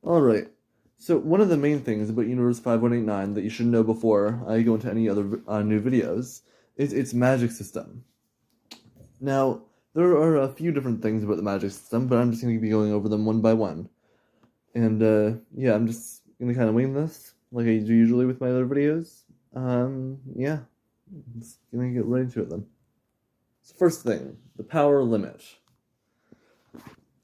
Alright, so one of the main things about Universe 5189 that you should know before I go into any other new videos is its magic system. Now, there are a few different things about the magic system, but I'm just going to be going over them one by one. And yeah, I'm just going to kind of wing this, like I do usually with my other videos. Yeah, just going to get right into it then. So first thing, the power limit.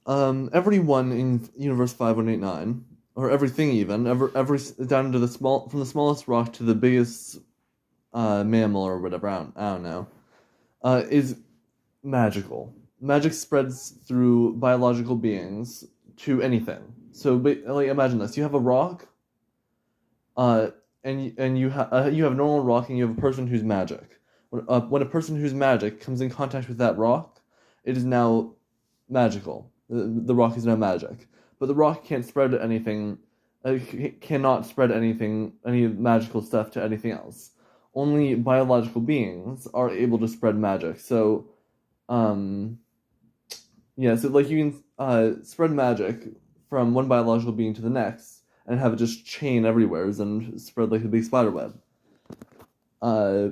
Everyone in Universe 5189, or everything even, every down to from the smallest rock to the biggest mammal or whatever, I don't know, is magical. Magic spreads through biological beings to anything. So, like, imagine this: you have a rock, uh, and you have a normal rock, and you have a person who's magic. When a person who's magic comes in contact with that rock, it is now magical. The rock is now magic, but the rock can't spread anything. Cannot spread anything, any magical stuff to anything else. Only biological beings are able to spread magic. So, um, yeah, so like you can spread magic from one biological being to the next and have it just chain everywhere and spread like a big spider web. Uh,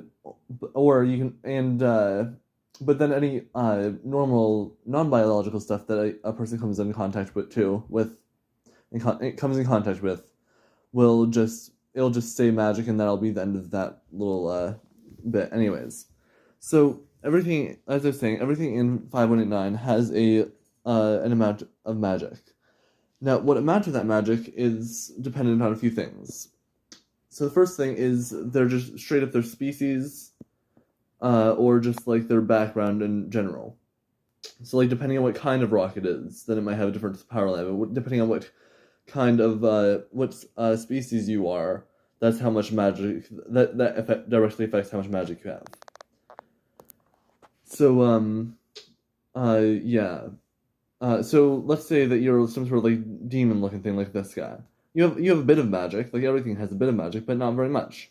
or you can but then any normal non-biological stuff that a person comes in contact with comes in contact with it'll just say magic, and that'll be the end of that little bit. Anyways, so everything, as I was saying, everything in 5189 has an amount of magic. Now, what amount of that magic is dependent on a few things. So the first thing is they're just straight up their species, or just like their background in general. So like depending on what kind of rock it is, then it might have a different power level. Depending on what kind of species you are, that's how much magic directly affects how much magic you have. So yeah. So let's say that you're some sort of like demon looking thing like this guy. You have a bit of magic, like everything has a bit of magic, but not very much.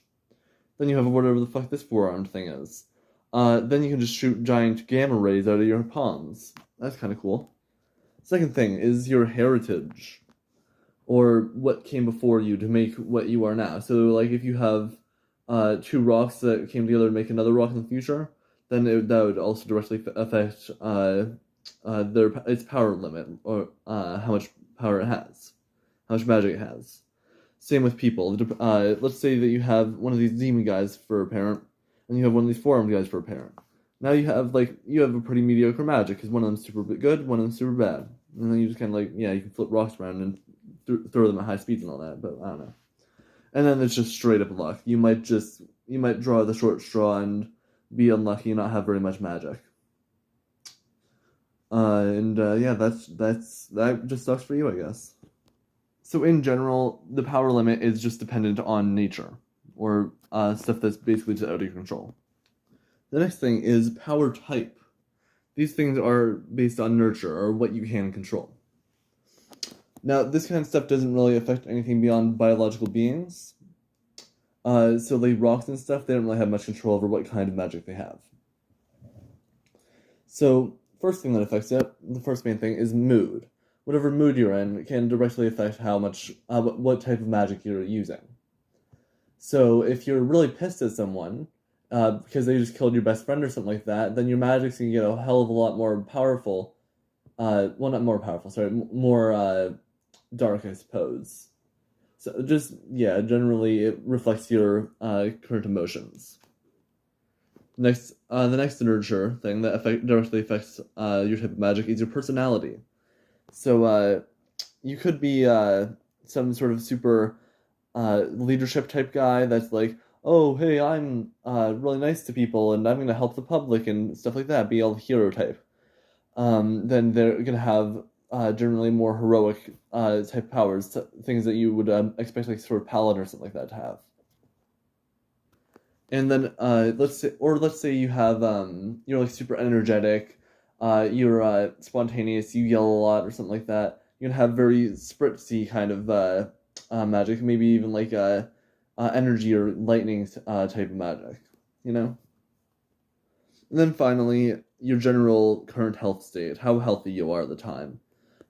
Then you have whatever the fuck this four-armed thing is. Then you can just shoot giant gamma rays out of your palms. That's kind of cool. Second thing is your heritage, or what came before you to make what you are now. So, like, if you have two rocks that came together to make another rock in the future, then that would also directly affect its power limit, or how much power it has, how much magic it has. Same with people. Let's say that you have one of these demon guys for a parent, and you have one of these four-armed guys for a parent. Now you have a pretty mediocre magic, because one of them's super good, one of them's super bad. And then you just kind of like, yeah, you can flip rocks around and throw them at high speeds and all that, but I don't know. And then it's just straight up luck. You might draw the short straw and be unlucky and not have very much magic. Yeah, that just sucks for you, I guess. So in general, the power limit is just dependent on nature, or stuff that's basically just out of your control. The next thing is power type. These things are based on nurture, or what you can control. Now, this kind of stuff doesn't really affect anything beyond biological beings. So like rocks and stuff, they don't really have much control over what kind of magic they have. So, first thing that affects it, the first main thing, is mood. Whatever mood you're in can directly affect how much, what type of magic you're using. So, if you're really pissed at someone, because they just killed your best friend or something like that, then your magic's gonna get a hell of a lot more powerful. Well, not more powerful, sorry, more dark, I suppose. So, just, yeah, generally it reflects your current emotions. The next nurture thing that directly affects your type of magic is your personality. So you could be some sort of super leadership type guy that's like, oh, hey, I'm really nice to people and I'm going to help the public and stuff like that, be all hero type. Then they're going to have generally more heroic type powers, things that you would expect like sort of paladin or something like that to have. And then let's say you have you're like super energetic, you're spontaneous, you yell a lot or something like that. You can have very spritzy kind of magic, maybe even like energy or lightning type of magic, you know. And then finally, your general current health state, how healthy you are at the time.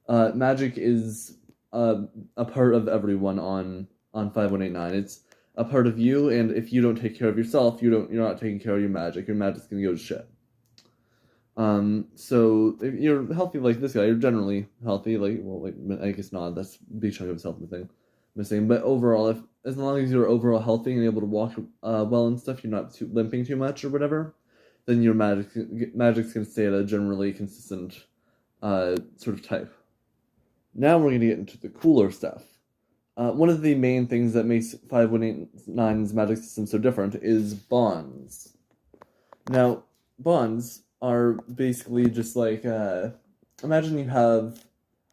Magic is a part of everyone on 5189. It's a part of you, and if you don't take care of yourself, you're not taking care of your magic. Your magic's gonna go to shit. So if you're healthy like this guy, you're generally healthy. I guess not. That's a big chunk of his health missing. But overall, if as long as you're overall healthy and able to walk well and stuff, you're not limping too much or whatever, then your magic's gonna stay at a generally consistent sort of type. Now we're gonna get into the cooler stuff. One of the main things that makes 5189's magic system so different is bonds. Now, bonds are basically just like, imagine you have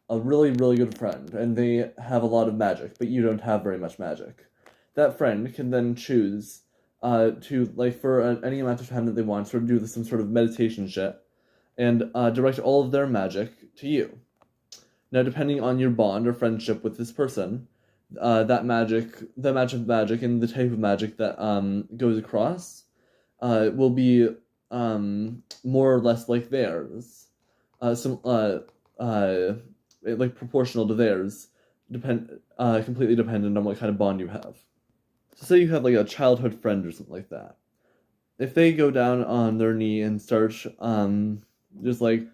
a really, really good friend, and they have a lot of magic, but you don't have very much magic. That friend can then choose to, like, for any amount of time that they want, sort of do some sort of meditation shit, and direct all of their magic to you. Now, depending on your bond or friendship with this person, the match of magic and the type of magic that goes across will be more or less like theirs, like proportional to theirs, completely dependent on what kind of bond you have. So say you have like a childhood friend or something like that. If they go down on their knee and start just like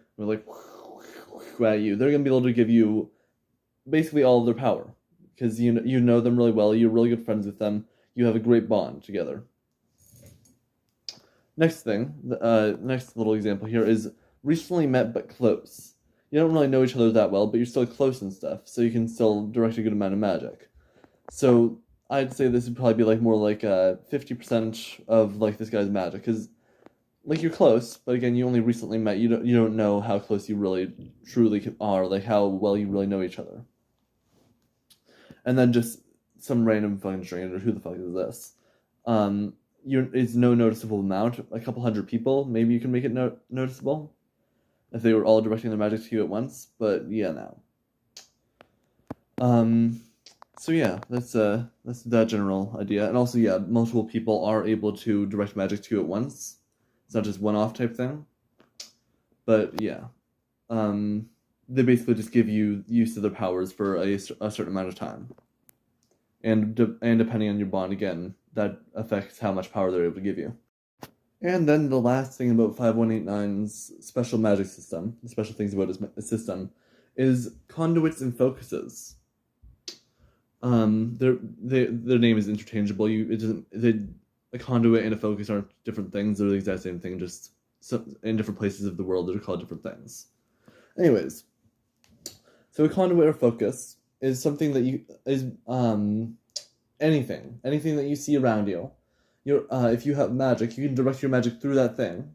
at you, they're gonna be able to give you basically all of their power because you know them really well. You're really good friends with them. You have a great bond together. Next little example here is recently met but close. You don't really know each other that well, but you're still close and stuff, so you can still direct a good amount of magic. So I'd say this would probably be like more like 50% of like this guy's magic, because like you're close, but again you only recently met. You don't know how close you really truly are, like how well you really know each other. And then just some random fucking stranger, who the fuck is this? It's no noticeable amount, a couple hundred people, maybe you can make it noticeable if they were all directing their magic to you at once, but yeah, now. So yeah, that's that general idea, and also yeah, multiple people are able to direct magic to you at once. It's not just one-off type thing, but yeah, they basically just give you use of their powers for a certain amount of time, and depending on your bond, again, that affects how much power they're able to give you. And then the last thing about 5189's special magic system, the special things about his system, is conduits and focuses. Their name is interchangeable. A conduit and a focus aren't different things. They're the exact same thing, just in different places of the world that are called different things. Anyways, so a conduit or focus is something that anything that you see around you. If you have magic, you can direct your magic through that thing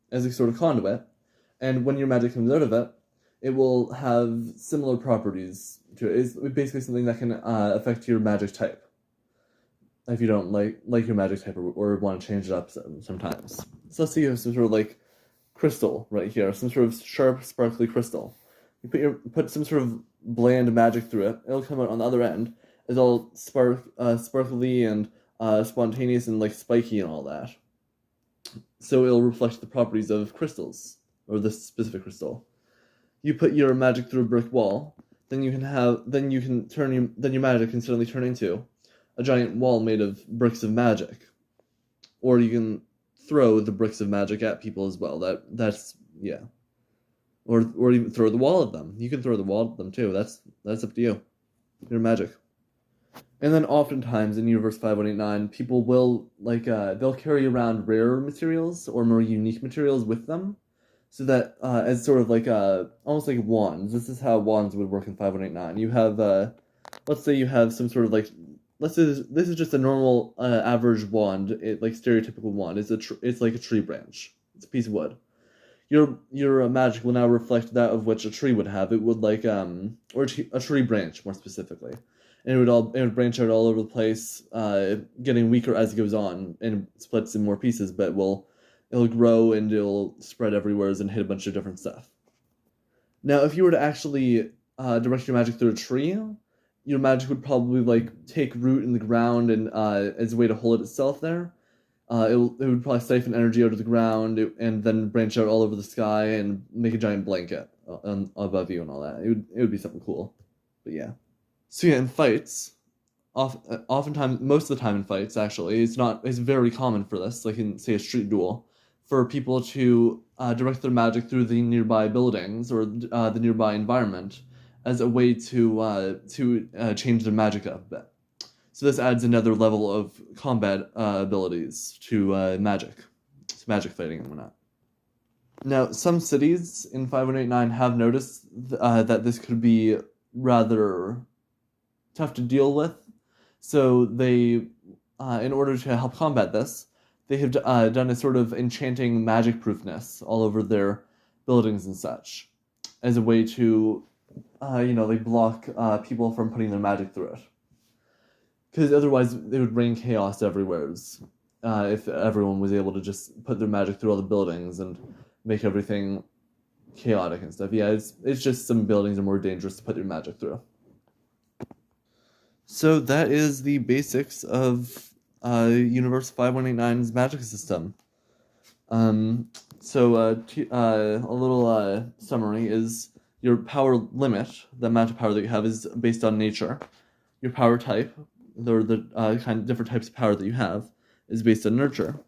as a sort of conduit, and when your magic comes out of it, it will have similar properties to it. It's basically something that can affect your magic type if you don't like your magic type or want to change it up sometimes. So let's say you have some sort of like crystal right here, some sort of sharp, sparkly crystal. You put some sort of bland magic through it. It'll come out on the other end. It's all sparkly and spontaneous and like spiky and all that. So it'll reflect the properties of crystals, or this specific crystal. You put your magic through a brick wall, then your magic can suddenly turn into a giant wall made of bricks of magic. Or you can throw the bricks of magic at people as well. That's yeah. Or even throw the wall at them. You can throw the wall at them too. That's up to you. Your magic. And then oftentimes in Universe 5189, people will they'll carry around rarer materials or more unique materials with them, so that as sort of like almost like wands. This is how wands would work in 5189. You have let's say you have some sort of let's say this is just a normal average wand, like stereotypical wand. It's like a tree branch. It's a piece of wood. Your magic will now reflect that of which a tree would have. It would or a tree branch more specifically. And it would branch out all over the place, getting weaker as it goes on, and splits in more pieces. But it'll grow and it'll spread everywhere and hit a bunch of different stuff. Now, if you were to actually direct your magic through a tree, your magic would probably take root in the ground and as a way to hold itself there. It would probably siphon energy out of the ground and then branch out all over the sky and make a giant blanket above you and all that. It would be something cool, but yeah. So yeah, in fights, oftentimes, most of the time in fights, actually, it's very common for this, like in, say, a street duel, for people to direct their magic through the nearby buildings or the nearby environment as a way to change their magic up a bit. So this adds another level of combat abilities to magic fighting and whatnot. Now, some cities in 5189 have noticed that this could be rather tough to deal with, so they, in order to help combat this, they have done a sort of enchanting magic proofness all over their buildings and such, as a way to, like block people from putting their magic through it. Because otherwise, it would rain chaos everywhere. If everyone was able to just put their magic through all the buildings and make everything chaotic and stuff. Yeah, it's just some buildings are more dangerous to put your magic through. So that is the basics of Universe 5189's magic system. A little summary is your power limit, the amount of power that you have, is based on nature. Your power type, the kind of different types of power that you have, is based on nurture.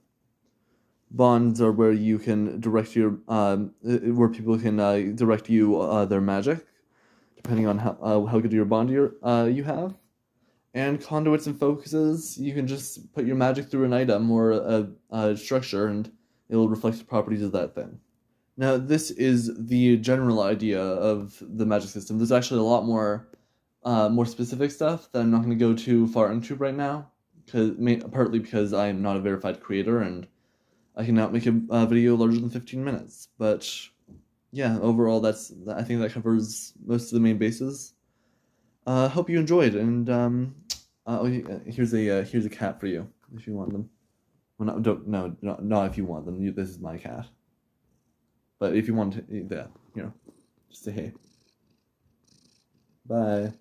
Bonds are where you can direct where people can direct you their magic, depending on how good your bond you have. And conduits and focuses, you can just put your magic through an item or a structure, and it will reflect the properties of that thing. Now, this is the general idea of the magic system. There's actually a lot more specific stuff that I'm not going to go too far into right now, partly because I'm not a verified creator and I cannot make a video larger than 15 minutes. But yeah, overall, I think that covers most of the main bases. Hope you enjoyed, and here's a cat for you if you want them. Well, not if you want them. This is my cat. But if you want to, just say hey. Bye.